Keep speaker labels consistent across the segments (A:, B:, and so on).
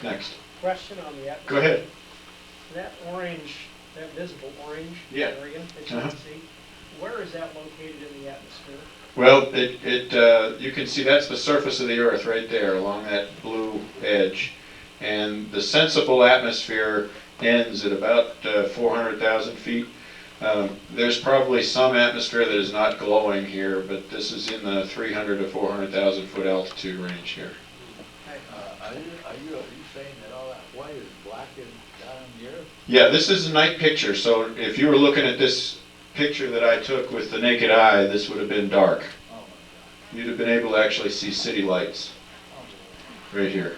A: Next.
B: Question on the atmosphere.
A: Go ahead.
B: That orange, that visible orange
A: Yeah.
B: area that you can see, where is that located in the atmosphere?
A: Well, you can see that's the surface of the Earth right there along that blue edge. And the sensible atmosphere ends at about 400,000 feet. There's probably some atmosphere that is not glowing here, but this is in the 300 to 400,000 foot altitude range here.
C: Are you saying that all that white is blackened down in the Earth?
A: Yeah, this is a night picture, so if you were looking at this picture that I took with the naked eye, this would have been dark.
C: Oh my God.
A: You'd have been able to actually see city lights right here.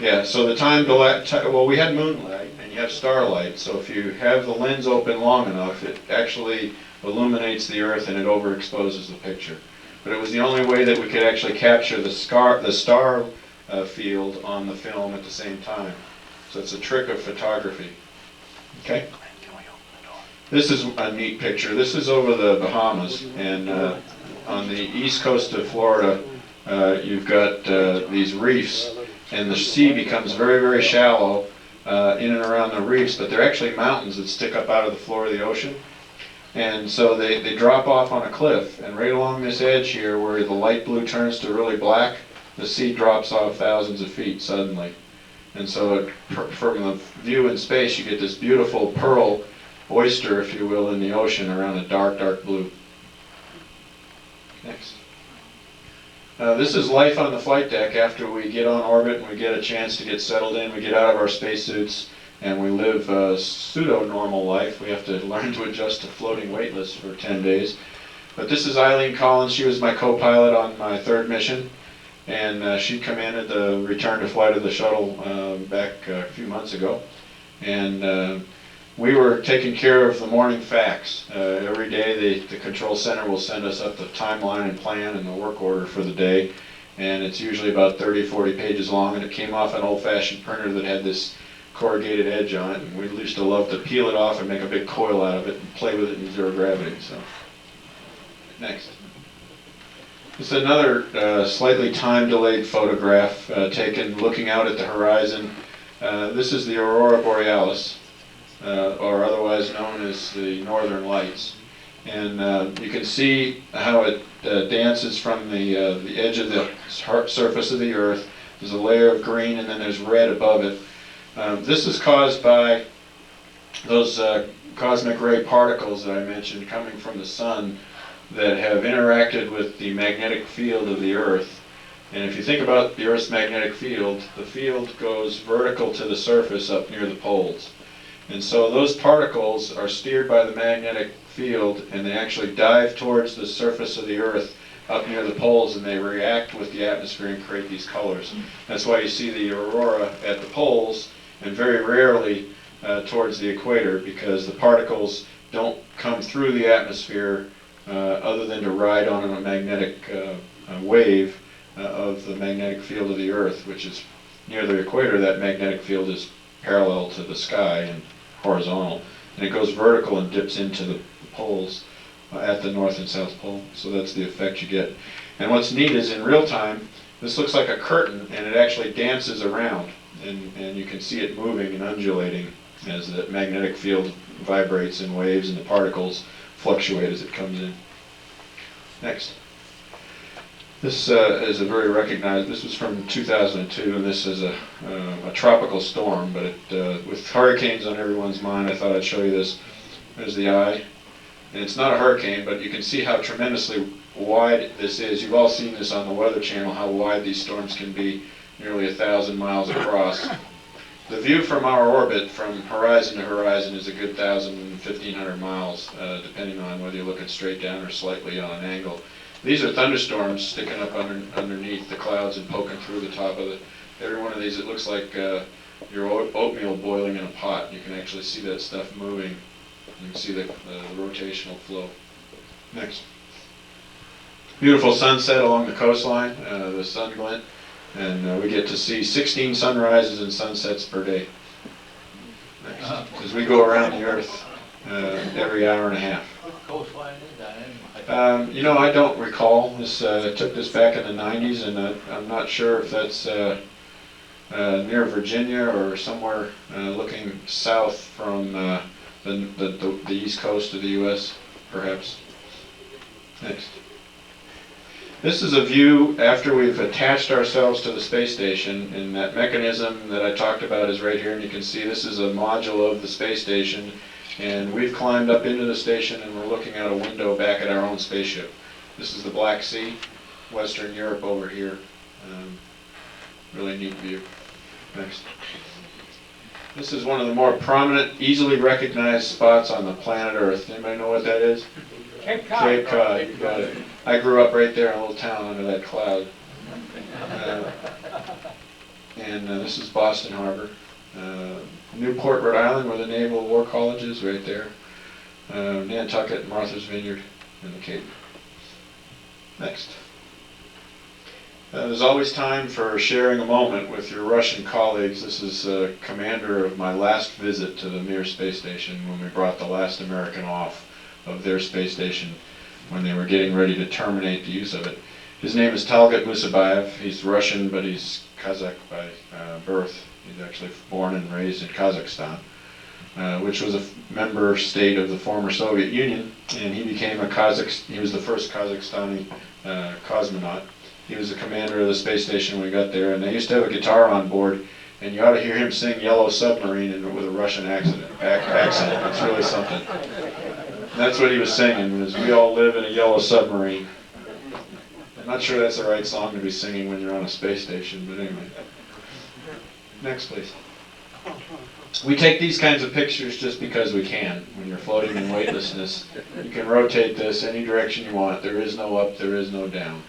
A: Yeah, so the time delay, well, we had moonlight and you have starlight, so if you have the lens open long enough, it actually illuminates the Earth and it overexposes the picture. But it was the only way that we could actually capture the star field on the film at the same time. So it's a trick of photography. Okay? This is a neat picture. This is over the Bahamas, and on the east coast of Florida, you've got these reefs, and the sea becomes very, very shallow in and around the reefs, but they're actually mountains that stick up out of the floor of the ocean. And so they drop off on a cliff, and right along this edge here where the light blue turns to really black, the sea drops off thousands of feet suddenly. And so from the view in space, you get this beautiful pearl oyster, if you will, in the ocean around a dark, dark blue. Next. This is life on the flight deck after we get on orbit and we get a chance to get settled in. We get out of our spacesuits and we live a pseudo-normal life. We have to learn to adjust to floating weightless for 10 days. But this is Eileen Collins. She was my co-pilot on my third mission. And she commanded the return to flight of the shuttle back a few months ago. And we were taking care of the morning facts. Every day the control center will send us up the timeline and plan and the work order for the day. And it's usually about 30, 40 pages long, and it came off an old-fashioned printer that had this corrugated edge on it. And we used to love to peel it off and make a big coil out of it and play with it in zero gravity. So, next. This is another slightly time-delayed photograph taken looking out at the horizon. This is the Aurora Borealis. Or otherwise known as the Northern Lights. And you can see how it dances from the edge of the surface of the Earth. There's a layer of green and then there's red above it. This is caused by those cosmic ray particles that I mentioned coming from the sun that have interacted with the magnetic field of the Earth. And if you think about the Earth's magnetic field, the field goes vertical to the surface up near the poles. And so those particles are steered by the magnetic field and they actually dive towards the surface of the Earth up near the poles and they react with the atmosphere and create these colors. That's why you see the aurora at the poles and very rarely towards the equator, because the particles don't come through the atmosphere other than to ride on a magnetic wave of the magnetic field of the Earth, which is near the equator. That magnetic field is parallel to the sky and horizontal, and it goes vertical and dips into the poles at the North and South Pole. So that's the effect you get. And what's neat is in real time, this looks like a curtain and it actually dances around, and you can see it moving and undulating as the magnetic field vibrates in waves and the particles fluctuate as it comes in. Next. This is a very recognized, this was from 2002, and this is a tropical storm, but with hurricanes on everyone's mind, I thought I'd show you this. There's the eye, and it's not a hurricane, but you can see how tremendously wide this is. You've all seen this on the Weather Channel, how wide these storms can be, nearly 1,000 miles across. The view from our orbit, from horizon to horizon, is a good 1,000, 1,500 miles, depending on whether you're looking straight down or slightly on an angle. These are thunderstorms sticking up underneath the clouds and poking through the top of it. Every one of these, it looks like your oatmeal boiling in a pot. You can actually see that stuff moving. You can see the rotational flow. Next. Beautiful sunset along the coastline, the sun glint, and we get to see 16 sunrises and sunsets per day. Next. As we go around the Earth every hour and a half.
C: What coastline is that?
A: You know, I don't recall. I took this back in the 90s, and I'm not sure if that's near Virginia or somewhere looking south from the east coast of the U.S., perhaps. Next. This is a view after we've attached ourselves to the space station, and that mechanism that I talked about is right here, and you can see this is a module of the space station, and we've climbed up into the station and we're looking out a window back at our own spaceship. This is the Black Sea, Western Europe over here. Really neat view. Next. This is one of the more prominent, easily recognized spots on the planet Earth. Anybody know what that is?
B: Cape Cod.
A: Cape Cod, you got it. I grew up right there in a little town under that cloud. This is Boston Harbor. Newport, Rhode Island, where the Naval War College is, right there. Nantucket, Martha's Vineyard, and the Cape. Next. There's always time for sharing a moment with your Russian colleagues. This is a commander of my last visit to the Mir space station when we brought the last American off of their space station when they were getting ready to terminate the use of it. His name is Talgat Musabayev. He's Russian, but he's Kazakh by birth. He's actually born and raised in Kazakhstan, which was a member state of the former Soviet Union, and he became he was the first Kazakhstani cosmonaut. He was the commander of the space station when we got there, and they used to have a guitar on board, and you ought to hear him sing Yellow Submarine with a Russian accent. It's really something. That's what he was singing, was we all live in a yellow submarine. I'm not sure that's the right song to be singing when you're on a space station, but anyway. Next, please. We take these kinds of pictures just because we can. When you're floating in weightlessness, you can rotate this any direction you want. There is no up, there is no down.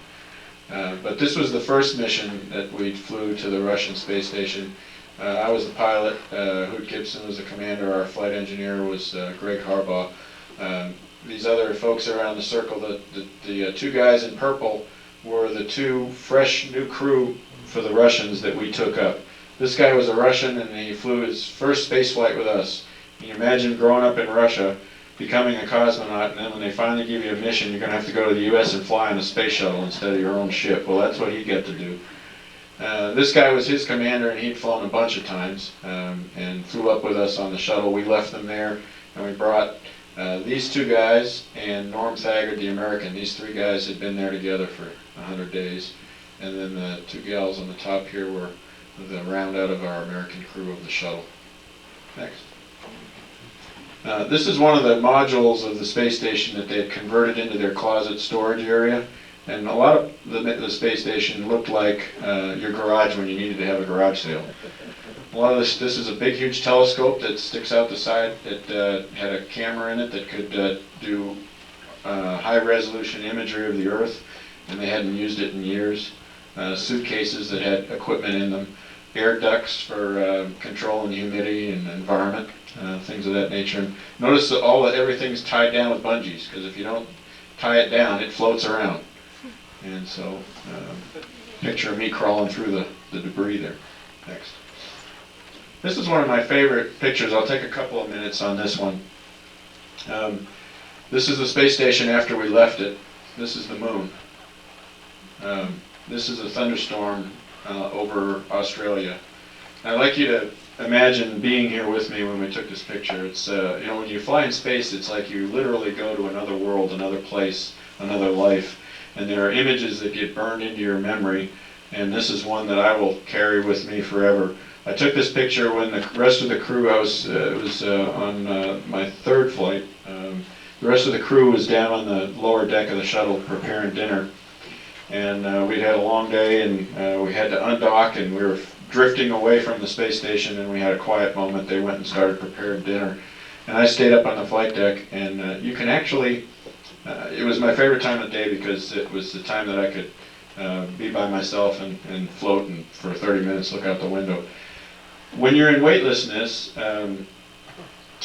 A: But this was the first mission that we flew to the Russian space station. I was the pilot, Hoot Gibson was the commander, our flight engineer was Greg Harbaugh. These other folks around the circle, the two guys in purple were the two fresh new crew for the Russians that we took up. This guy was a Russian and he flew his first space flight with us. Can you imagine growing up in Russia, becoming a cosmonaut, and then when they finally give you a mission, you're going to have to go to the U.S. and fly in a space shuttle instead of your own ship. Well, that's what he got to do. This guy was his commander, and he'd flown a bunch of times and flew up with us on the shuttle. We left them there, and we brought these two guys and Norm Thagard, the American. These three guys had been there together for 100 days. And then the two gals on the top here were the round out of our American crew of the shuttle. Next. This is one of the modules of the space station that they had converted into their closet storage area. And a lot of the space station looked like your garage when you needed to have a garage sale. A lot of this is a big, huge telescope that sticks out the side. It had a camera in it that could do high-resolution imagery of the Earth, and they hadn't used it in years. Suitcases that had equipment in them, air ducts for controlling humidity and environment, things of that nature. And notice that everything's tied down with bungees, because if you don't tie it down, it floats around. And so, picture me crawling through the debris there. Next. This is one of my favorite pictures. I'll take a couple of minutes on this one. This is the space station after we left it. This is the moon. This is a thunderstorm over Australia. I'd like you to imagine being here with me when we took this picture. It's when you fly in space, it's like you literally go to another world, another place, another life. And there are images that get burned into your memory, and this is one that I will carry with me forever. I took this picture when the rest of the crew, it was on my third flight. The rest of the crew was down on the lower deck of the shuttle preparing dinner. And we'd had a long day, and we had to undock, and we were drifting away from the space station, and we had a quiet moment. They went and started preparing dinner. And I stayed up on the flight deck, and you can actually, it was my favorite time of day because it was the time that I could be by myself and float and for 30 minutes look out the window. When you're in weightlessness,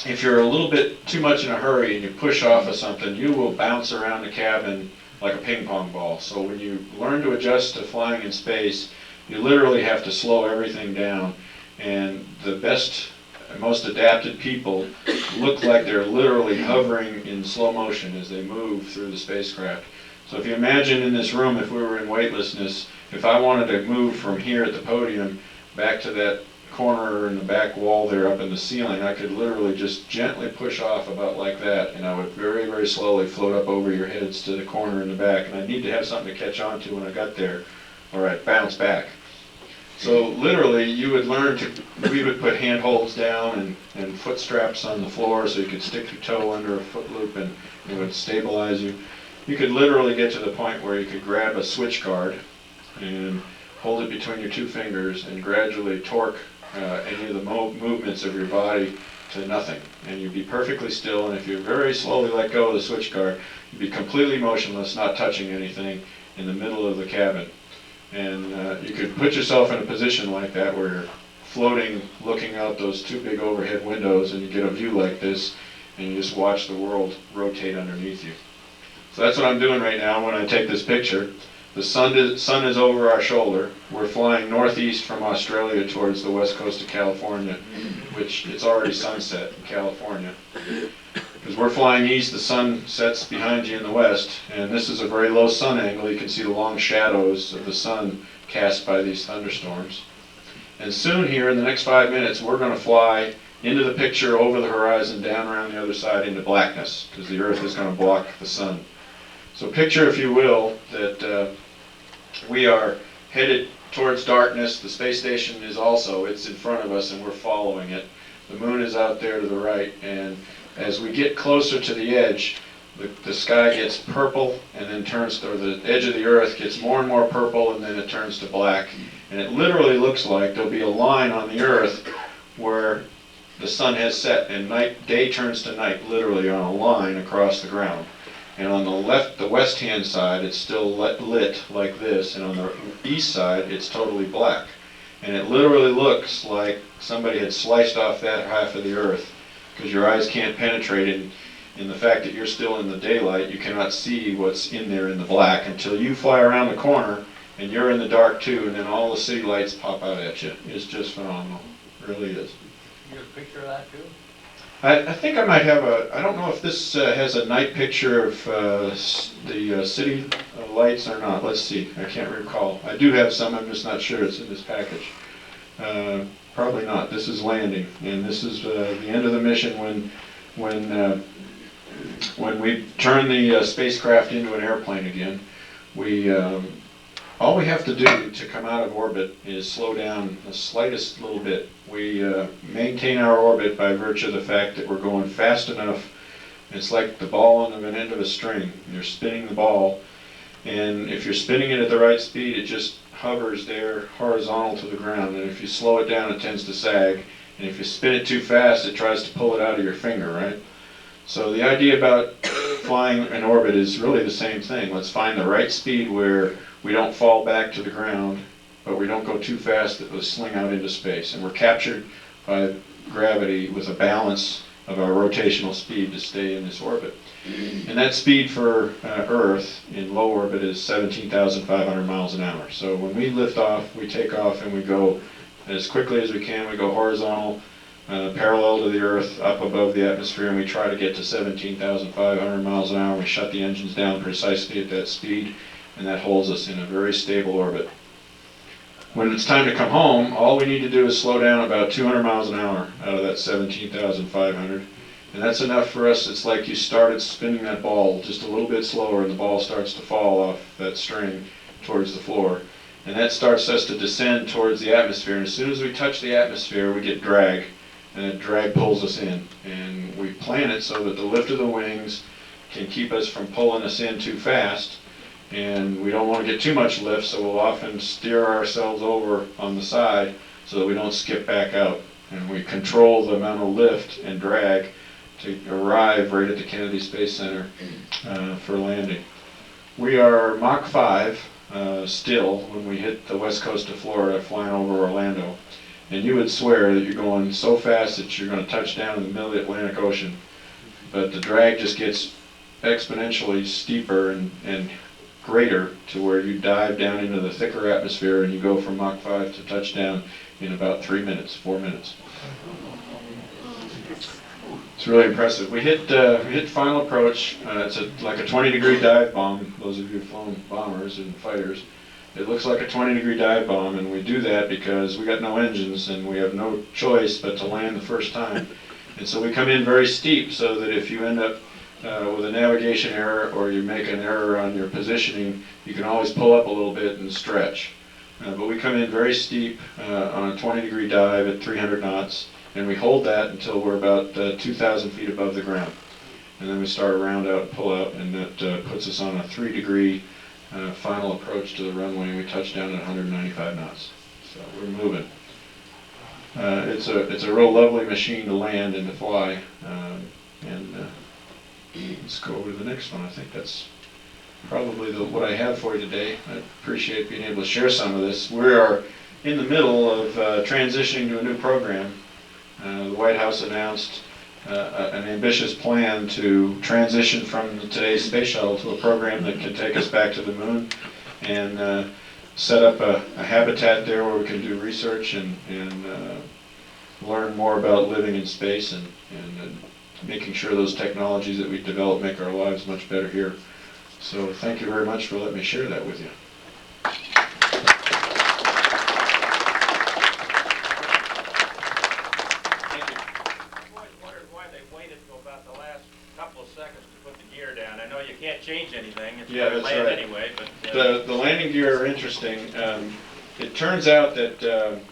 A: if you're a little bit too much in a hurry and you push off of something, you will bounce around the cabin like a ping pong ball. So when you learn to adjust to flying in space, you literally have to slow everything down. And the best, most adapted people look like they're literally hovering in slow motion as they move through the spacecraft. So if you imagine in this room, if we were in weightlessness, if I wanted to move from here at the podium back to that corner in the back wall there up in the ceiling, I could literally just gently push off about like that, and I would very, very slowly float up over your heads to the corner in the back, and I need to have something to catch on to when I got there, or I'd bounce back. So literally, you would learn to, we would put handholds down and foot straps on the floor so you could stick your toe under a foot loop and it would stabilize you. You could literally get to the point where you could grab a switch guard and hold it between your two fingers and gradually torque any of the movements of your body to nothing. And you'd be perfectly still, and if you very slowly let go of the switch guard, you'd be completely motionless, not touching anything in the middle of the cabin. And you could put yourself in a position like that where you're floating, looking out those two big overhead windows, and you get a view like this, and you just watch the world rotate underneath you. So that's what I'm doing right now when I take this picture. The sun is over our shoulder. We're flying northeast from Australia towards the west coast of California, which it's already sunset in California. Because we're flying east, the sun sets behind you in the west, and this is a very low sun angle. You can see the long shadows of the sun cast by these thunderstorms. And soon here, in the next 5 minutes, we're going to fly into the picture, over the horizon, down around the other side into blackness, because the Earth is going to block the sun. So picture, if you will, that we are headed towards darkness. The space station is also, it's in front of us and we're following it. The moon is out there to the right, and as we get closer to the edge, the sky gets purple and then turns to, or the edge of the Earth gets more and more purple and then it turns to black. And it literally looks like there'll be a line on the Earth where the sun has set and day turns to night, literally on a line across the ground. And on the left, the west-hand side, it's still lit like this, and on the east side, it's totally black. And it literally looks like somebody had sliced off that half of the Earth, because your eyes can't penetrate in the fact that you're still in the daylight. You cannot see what's in there in the black until you fly around the corner, and you're in the dark too, and then all the city lights pop out at you. It's just phenomenal. It really is.
C: You get a picture of that too?
A: I think I might have I don't know if this has a night picture of the city lights or not. Let's see, I can't recall. I do have some, I'm just not sure it's in this package. Probably not. This is landing, and this is the end of the mission when we turn the spacecraft into an airplane again. All we have to do to come out of orbit is slow down the slightest little bit. We maintain our orbit by virtue of the fact that we're going fast enough. It's like the ball on an end of a string. You're spinning the ball, and if you're spinning it at the right speed, it just hovers there horizontal to the ground. And if you slow it down, it tends to sag. And if you spin it too fast, it tries to pull it out of your finger, right? So the idea about flying in orbit is really the same thing. Let's find the right speed where we don't fall back to the ground, but we don't go too fast that we'll sling out into space. And we're captured by gravity with a balance of our rotational speed to stay in this orbit. And that speed for Earth in low orbit is 17,500 miles an hour. So when we lift off, we take off and we go as quickly as we can. We go horizontal, parallel to the Earth, up above the atmosphere, and we try to get to 17,500 miles an hour. We shut the engines down precisely at that speed, and that holds us in a very stable orbit. When it's time to come home, all we need to do is slow down about 200 miles an hour out of that 17,500. And that's enough for us. It's like you started spinning that ball just a little bit slower, and the ball starts to fall off that string towards the floor. And that starts us to descend towards the atmosphere. And as soon as we touch the atmosphere, we get drag. And that drag pulls us in. And we plan it so that the lift of the wings can keep us from pulling us in too fast. And we don't want to get too much lift, so we'll often steer ourselves over on the side so that we don't skip back out. And we control the amount of lift and drag to arrive right at the Kennedy Space Center for landing. We are Mach 5 still when we hit the west coast of Florida, flying over Orlando. And you would swear that you're going so fast that you're going to touch down in the middle of the Atlantic Ocean. But the drag just gets exponentially steeper and greater to where you dive down into the thicker atmosphere and you go from Mach 5 to touchdown in about 3 minutes, 4 minutes. It's really impressive. We hit final approach. It's like a 20-degree dive bomb, those of you who've flown bombers and fighters. It looks like a 20-degree dive bomb, and we do that because we got no engines and we have no choice but to land the first time. And so we come in very steep so that if you end up with a navigation error or you make an error on your positioning, you can always pull up a little bit and stretch. But we come in very steep on a 20-degree dive at 300 knots, and we hold that until we're about 2,000 feet above the ground. And then we start a round out and pull out, and that puts us on a 3-degree final approach to the runway, and we touch down at 195 knots. So we're moving. It's a real lovely machine to land and to fly. Let's go over to the next one. I think that's probably what I have for you today. I appreciate being able to share some of this. We are in the middle of transitioning to a new program. The White House announced an ambitious plan to transition from today's space shuttle to a program that can take us back to the moon and set up a habitat there where we can do research and learn more about living in space and making sure those technologies that we develop make our lives much better here. So thank you very much for letting me share that with you.
D: I know you can't change anything, it's
A: Yeah,
D: going to
A: that's
D: land
A: right.
D: anyway, but...
A: The landing gear are interesting. It turns out that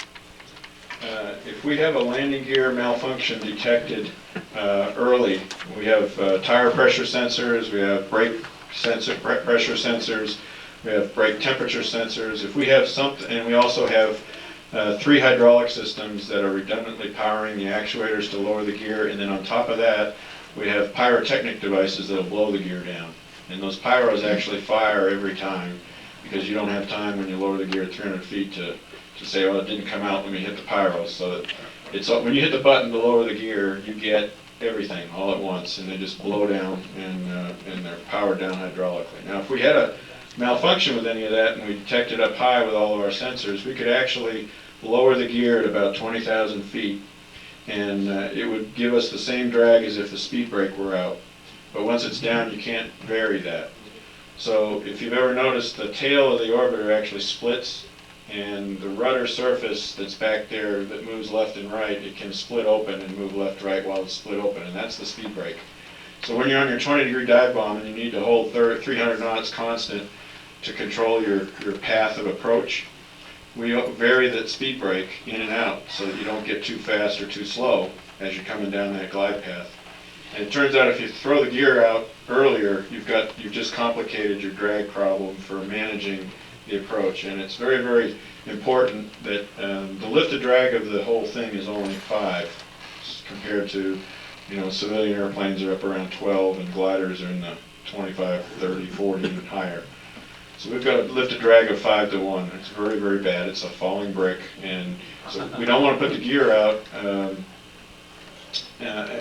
A: if we have a landing gear malfunction detected early, we have tire pressure sensors, we have brake pressure sensors, we have brake temperature sensors. If we have something, and we also have 3 hydraulic systems that are redundantly powering the actuators to lower the gear, and then on top of that, we have pyrotechnic devices that will blow the gear down. And those pyros actually fire every time because you don't have time when you lower the gear at 300 feet to say, oh, it didn't come out when we hit the pyros. So that it's when you hit the button to lower the gear, you get everything all at once, and they just blow down and they're powered down hydraulically. Now, if we had a malfunction with any of that and we detected up high with all of our sensors, we could actually lower the gear at about 20,000 feet, and it would give us the same drag as if the speed brake were out. But once it's down, you can't vary that. So if you've ever noticed, the tail of the orbiter actually splits, and the rudder surface that's back there that moves left and right, it can split open and move left, right while it's split open, and that's the speed brake. So when you're on your 20-degree dive bomb and you need to hold 300 knots constant to control your path of approach, we vary that speed brake in and out so that you don't get too fast or too slow as you're coming down that glide path. And it turns out if you throw the gear out earlier, you've just complicated your drag problem for managing the approach. And it's very, very important that the lift to drag of the whole thing is only 5 compared to, civilian airplanes are up around 12 and gliders are in the 25, 30, 40 and higher. So we've got a lift to drag of 5 to 1. It's very, very bad. It's a falling brick, and so we don't want to put the gear out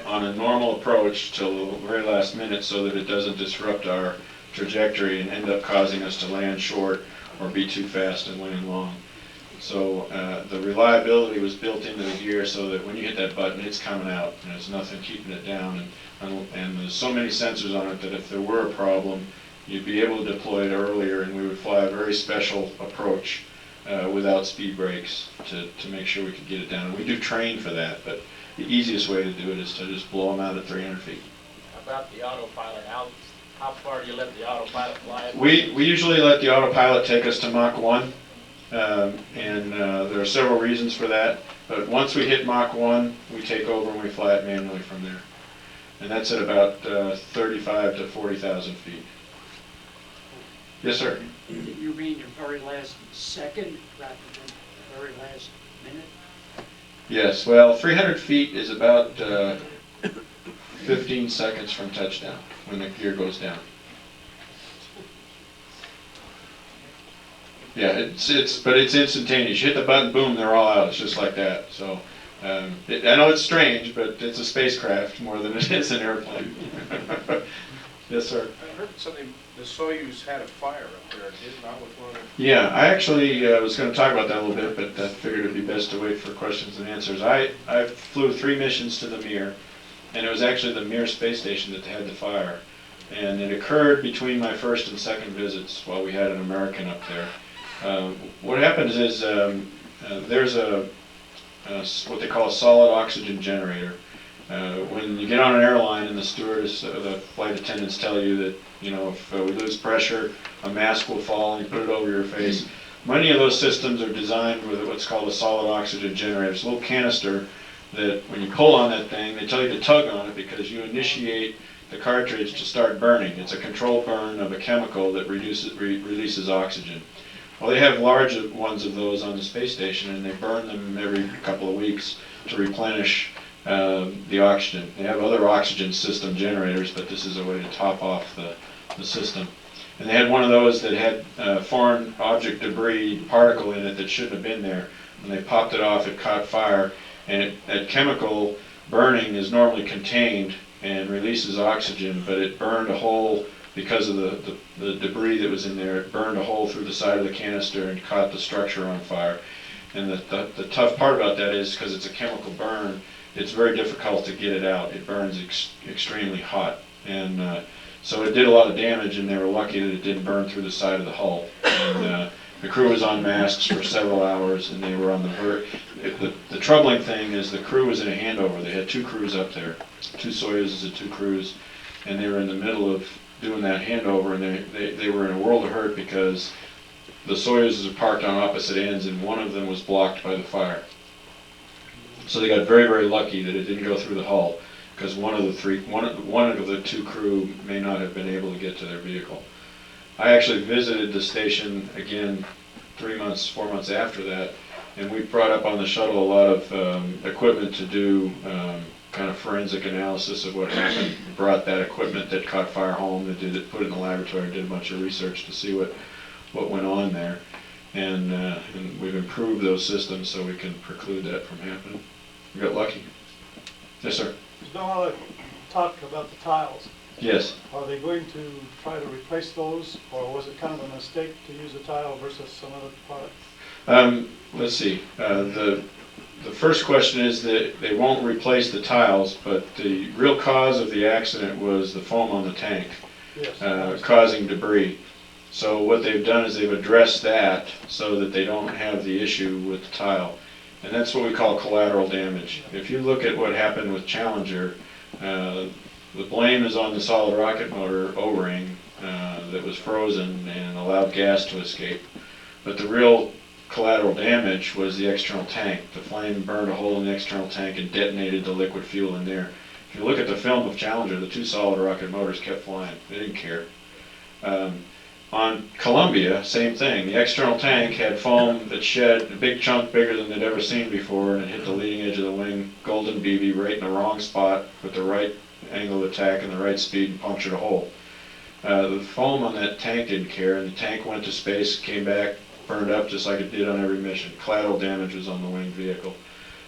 A: on a normal approach till the very last minute so that it doesn't disrupt our trajectory and end up causing us to land short or be too fast and land long. So the reliability was built into the gear so that when you hit that button, it's coming out, and there's nothing keeping it down. And there's so many sensors on it that if there were a problem, you'd be able to deploy it earlier, and we would fly a very special approach without speed brakes to make sure we could get it down. And we do train for that, but the easiest way to do it is to just blow them out at 300 feet.
D: How about the autopilot? How far do you let the autopilot fly?
A: We usually let the autopilot take us to Mach 1, and there are several reasons for that. But once we hit Mach 1, we take over and we fly it manually from there. And that's at about 35 to 40,000 feet. Yes, sir.
E: You mean the very last second rather than the very last minute?
A: Yes, well, 300 feet is about 15 seconds from touchdown when the gear goes down. Yeah, but it's instantaneous. You hit the button, boom, they're all out. It's just like that. So I know it's strange, but it's a spacecraft more than it is an airplane. Yes, sir.
F: I heard something, the Soyuz had a fire up there, did not with one of the...
A: Yeah, I actually was going to talk about that a little bit, but I figured it'd be best to wait for questions and answers. I flew 3 missions to the Mir, and it was actually the Mir space station that had the fire. And it occurred between my first and second visits while we had an American up there. What happens is there's what they call a solid oxygen generator. When you get on an airline and the stewardess, the flight attendants tell you that, if we lose pressure, a mask will fall and you put it over your face. Many of those systems are designed with what's called a solid oxygen generator. It's a little canister that when you pull on that thing, they tell you to tug on it because you initiate the cartridge to start burning. It's a controlled burn of a chemical that releases oxygen. Well, they have large ones of those on the space station, and they burn them every couple of weeks to replenish the oxygen. They have other oxygen system generators, but this is a way to top off the system. And they had one of those that had foreign object debris particle in it that shouldn't have been there. When they popped it off, it caught fire, and that chemical burning is normally contained and releases oxygen, but it burned a hole because of the debris that was in there. It burned a hole through the side of the canister and caught the structure on fire. And the tough part about that is because it's a chemical burn, it's very difficult to get it out. It burns extremely hot. And so it did a lot of damage, and they were lucky that it didn't burn through the side of the hull. And the crew was on masks for several hours, and they were on the verge. The troubling thing is the crew was in a handover. They had 2 crews up there, 2 Soyuzes and 2 crews, and they were in the middle of doing that handover, and they were in a world of hurt because the Soyuzes are parked on opposite ends, and one of them was blocked by the fire. So they got very, very lucky that it didn't go through the hull, because one of the 2 crew may not have been able to get to their vehicle. I actually visited the station again 4 months after that, and we brought up on the shuttle a lot of equipment to do kind of forensic analysis of what happened. We brought that equipment that caught fire home, put it in the laboratory, did a bunch of research to see what went on there, and we've improved those systems so we can preclude that from happening. We got lucky. Yes, sir.
G: There's no other talk about the tiles.
A: Yes.
G: Are they going to try to replace those, or was it kind of a mistake to use a tile versus some other product?
A: Let's see. The first question is that they won't replace the tiles, but the real cause of the accident was the foam on the tank,
G: Yes.
A: causing debris. So what they've done is they've addressed that so that they don't have the issue with the tile. And that's what we call collateral damage. If you look at what happened with Challenger, the blame is on the solid rocket motor O-ring that was frozen and allowed gas to escape. But the real collateral damage was the external tank. The flame burned a hole in the external tank and detonated the liquid fuel in there. If you look at the film of Challenger, the 2 solid rocket motors kept flying. They didn't care. On Columbia, same thing. The external tank had foam that shed a big chunk bigger than they'd ever seen before, and it hit the leading edge of the wing, golden BB, right in the wrong spot with the right angle of attack and the right speed, and punctured a hole. The foam on that tank didn't care, and the tank went to space, came back, burned up just like it did on every mission. Collateral damage was on the winged vehicle.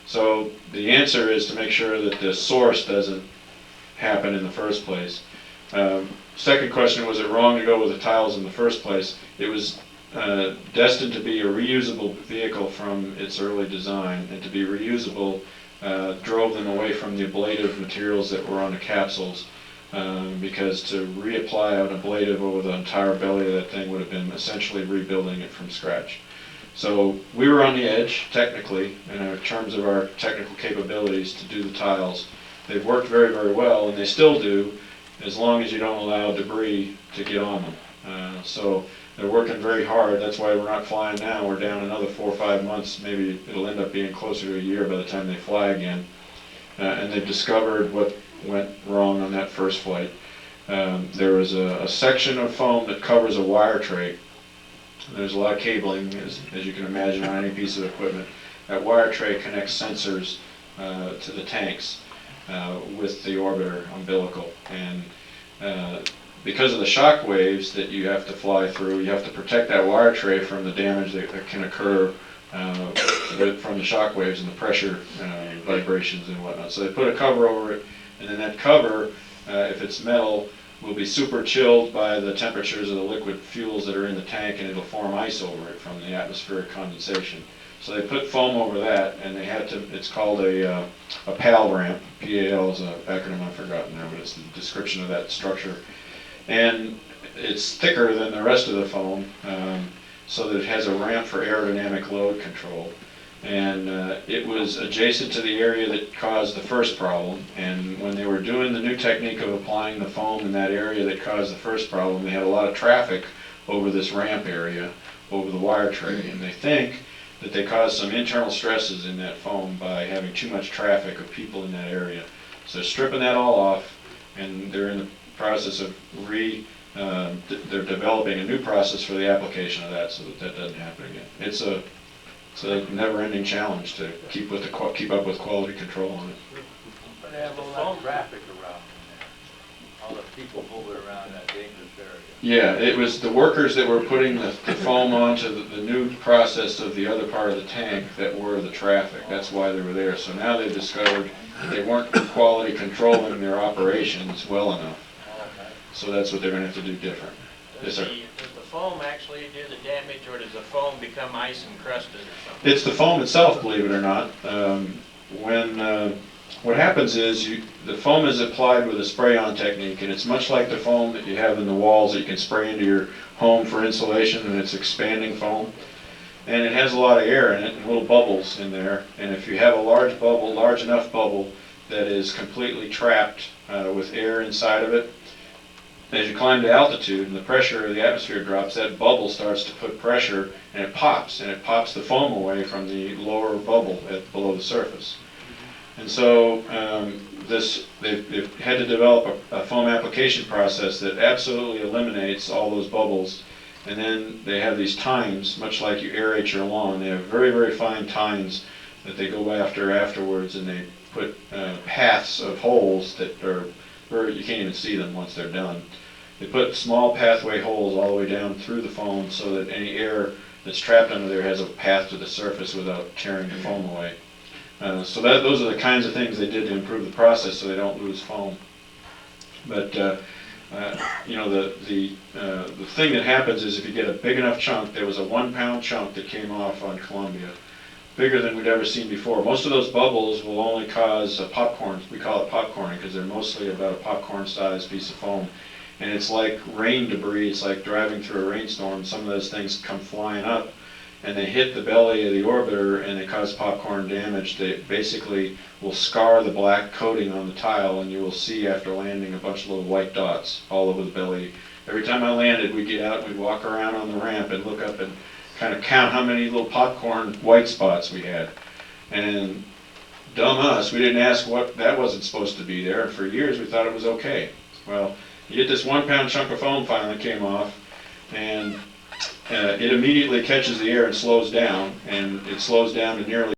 A: So the answer is to make sure that the source doesn't happen in the first place. Second question, was it wrong to go with the tiles in the first place? It was destined to be a reusable vehicle from its early design, and to be reusable drove them away from the ablative materials that were on the capsules, because to reapply an ablative over the entire belly of that thing would have been essentially rebuilding it from scratch. So we were on the edge, technically, in terms of our technical capabilities to do the tiles. They've worked very, very well, and they still do, as long as you don't allow debris to get on them. So they're working very hard. That's why we're not flying now. We're down another 4 or 5 months. Maybe it'll end up being closer to a year by the time they fly again. And they've discovered what went wrong on that first flight. There was a section of foam that covers a wire tray. There's a lot of cabling, as you can imagine, on any piece of equipment. That wire tray connects sensors to the tanks with the orbiter umbilical. And because of the shock waves that you have to fly through, you have to protect that wire tray from the damage that can occur from the shock waves and the pressure vibrations and whatnot. So they put a cover over it, and then that cover, if it's metal, will be super chilled by the temperatures of the liquid fuels that are in the tank, and it'll form ice over it from the atmospheric condensation. So they put foam over that, and they had to, it's called a PAL ramp. PAL is an acronym I've forgotten now, but it's the description of that structure. And it's thicker than the rest of the foam, so that it has a ramp for aerodynamic load control. And it was adjacent to the area that caused the first problem. And when they were doing the new technique of applying the foam in that area that caused the first problem, they had a lot of traffic over this ramp area, over the wire tray. And they think that they caused some internal stresses in that foam by having too much traffic of people in that area. So stripping that all off, and they're in the process of they're developing a new process for the application of that so that that doesn't happen again. It's a never-ending challenge to keep up with quality control on it.
C: But they have all that traffic around in there, all the people moving around that dangerous area.
A: Yeah, it was the workers that were putting the foam onto the new process of the other part of the tank that were the traffic. That's why they were there. So now they've discovered that they weren't quality controlling their operations well enough.
C: Okay.
A: So that's what they're going to have to do different. Yes, sir.
D: Does the foam actually do the damage, or does the foam become ice encrusted or something?
A: It's the foam itself, believe it or not. What happens is the foam is applied with a spray-on technique, and it's much like the foam that you have in the walls that you can spray into your home for insulation, and it's expanding foam. And it has a lot of air in it and little bubbles in there. And if you have a large enough bubble that is completely trapped with air inside of it, as you climb to altitude and the pressure of the atmosphere drops, that bubble starts to put pressure and it pops the foam away from the lower bubble below the surface. And so they've had to develop a foam application process that absolutely eliminates all those bubbles. And then they have these tines, much like you aerate your lawn. They have very, very fine tines that they go afterwards, and they put paths of holes that you can't even see them once they're done. They put small pathway holes all the way down through the foam so that any air that's trapped under there has a path to the surface without tearing the foam away. So those are the kinds of things they did to improve the process so they don't lose foam. But you know, the thing that happens is if you get a big enough chunk, there was a 1 pound chunk that came off on Columbia, bigger than we'd ever seen before. Most of those bubbles will only cause popcorn. We call it popcorning because they're mostly about a popcorn-sized piece of foam. And it's like rain debris. It's like driving through a rainstorm. Some of those things come flying up, and they hit the belly of the orbiter, and they cause popcorn damage. They basically will scar the black coating on the tile, and you will see after landing a bunch of little white dots all over the belly. Every time I landed, we'd get out and we'd walk around on the ramp and look up and kind of count how many little popcorn white spots we had. And dumb us, we didn't ask what that wasn't supposed to be there, and for years we thought it was okay. Well, you get this 1 pound chunk of foam finally came off, and it immediately catches the air and slows down to nearly